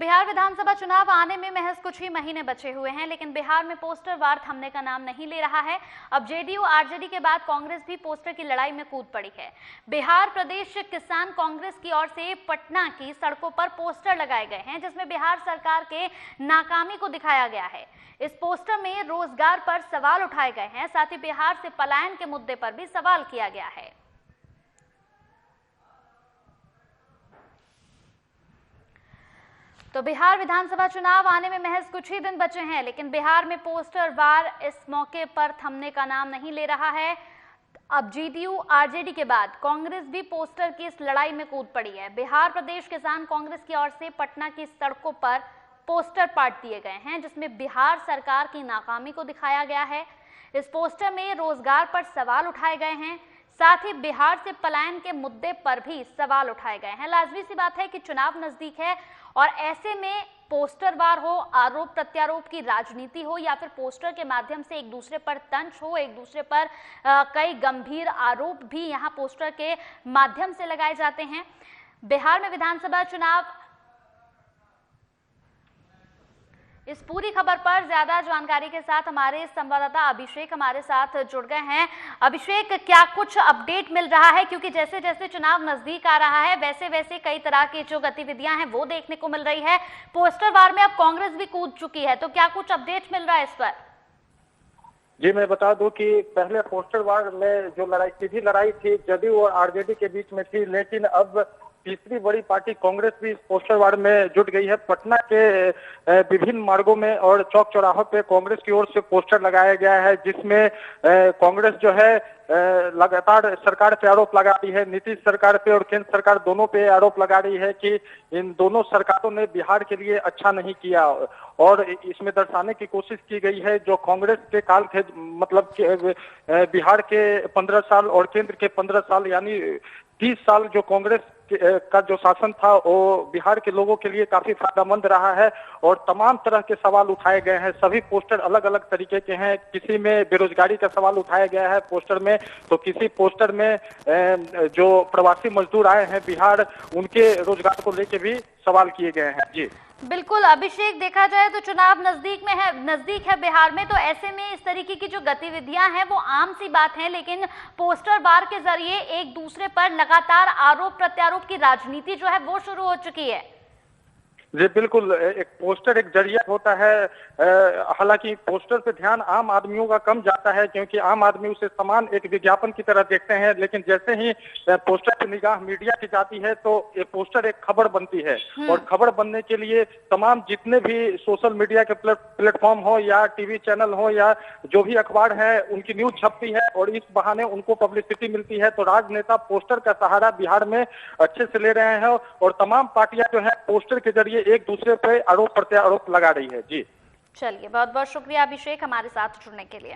बिहार विधानसभा चुनाव आने में महज कुछ ही महीने बचे हुए हैं, लेकिन बिहार में पोस्टर वार थमने का नाम नहीं ले रहा है। अब जेडीयू आरजेडी के बाद कांग्रेस भी पोस्टर की लड़ाई में कूद पड़ी है। बिहार प्रदेश किसान कांग्रेस की ओर से पटना की सड़कों पर पोस्टर लगाए गए हैं, जिसमें बिहार सरकार के नाकामी को दिखाया गया है। इस पोस्टर में रोजगार पर सवाल उठाए गए हैं, साथ ही बिहार से पलायन के मुद्दे पर भी सवाल किया गया है। तो बिहार विधानसभा चुनाव आने में महज कुछ ही दिन बचे हैं, लेकिन बिहार में पोस्टर वार इस मौके पर थमने का नाम नहीं ले रहा है। अब जेडीयू आरजेडी के बाद कांग्रेस भी पोस्टर की इस लड़ाई में कूद पड़ी है। बिहार प्रदेश किसान कांग्रेस की ओर से पटना की सड़कों पर पोस्टर पाट दिए गए हैं, जिसमें बिहार सरकार की नाकामी को दिखाया गया है। इस पोस्टर में रोजगार पर सवाल उठाए गए हैं, साथ ही बिहार से पलायन के मुद्दे पर भी सवाल उठाए गए हैं। लाजमी सी बात है कि चुनाव नजदीक है और ऐसे में पोस्टर वार हो, आरोप प्रत्यारोप की राजनीति हो, या फिर पोस्टर के माध्यम से एक दूसरे पर तंज हो, एक दूसरे पर कई गंभीर आरोप भी यहां पोस्टर के माध्यम से लगाए जाते हैं। बिहार में विधानसभा चुनाव, इस पूरी खबर पर ज्यादा जानकारी के साथ हमारे संवाददाता अभिषेक हमारे साथ जुड़ गए हैं। अभिषेक, क्या कुछ अपडेट मिल रहा है? क्योंकि जैसे जैसे चुनाव नजदीक आ रहा है वैसे वैसे कई तरह की जो गतिविधियां हैं वो देखने को मिल रही है। पोस्टर वार में अब कांग्रेस भी कूद चुकी है, तो क्या कुछ अपडेट मिल रहा है इस पर? जी, मैं बता दूं कि पहले पोस्टर वार में जो सीधी लड़ाई थी जेडीयू और आरजेडी के बीच में थी, लेकिन अब तीसरी बड़ी पार्टी कांग्रेस भी इस पोस्टर वार में जुट गई है। पटना के विभिन्न मार्गों में और चौक चौराहों पे कांग्रेस की ओर से पोस्टर लगाया गया है, जिसमें कांग्रेस जो है लगातार सरकार पे आरोप लगा रही है, नीतीश सरकार पे और केंद्र सरकार दोनों पे आरोप लगा रही है कि इन दोनों सरकारों ने बिहार के लिए अच्छा नहीं किया। और इसमें दर्शाने की कोशिश की गई है जो कांग्रेस के काल थे, मतलब बिहार के 15 साल और केंद्र के 15 साल, यानी 30 साल जो कांग्रेस का जो शासन था वो बिहार के लोगों के लिए काफी फायदेमंद रहा है। और तमाम तरह के सवाल उठाए गए हैं। सभी पोस्टर अलग अलग तरीके के हैं। किसी में बेरोजगारी का सवाल उठाया गया है पोस्टर में, तो किसी पोस्टर में जो प्रवासी मजदूर आए हैं बिहार, उनके रोजगार को लेके भी सवाल किए गए हैं। जी बिल्कुल अभिषेक, देखा जाए तो चुनाव नजदीक है बिहार में, तो ऐसे में इस तरीके की जो गतिविधियां हैं वो आम सी बात है, लेकिन पोस्टर वार के जरिए एक दूसरे पर लगातार आरोप प्रत्यारोप की राजनीति जो है वो शुरू हो चुकी है। जी बिल्कुल, एक पोस्टर एक जरिया होता है। हालांकि पोस्टर पे ध्यान आम आदमियों का कम जाता है, क्योंकि आम आदमी उसे समान एक विज्ञापन की तरह देखते हैं। लेकिन जैसे ही पोस्टर की निगाह मीडिया की जाती है तो ये पोस्टर एक खबर बनती है, और खबर बनने के लिए तमाम जितने भी सोशल मीडिया के प्लेटफॉर्म हो या टीवी चैनल हो या जो भी अखबार है, उनकी न्यूज छपती है और इस बहाने उनको पब्लिसिटी मिलती है। तो राजनेता पोस्टर का सहारा बिहार में अच्छे से ले रहे हैं, और तमाम पार्टियां जो है पोस्टर के जरिए एक दूसरे पे आरोप प्रत्यारोप लगा रही है। जी चलिए, बहुत बहुत शुक्रिया अभिषेक हमारे साथ जुड़ने के लिए।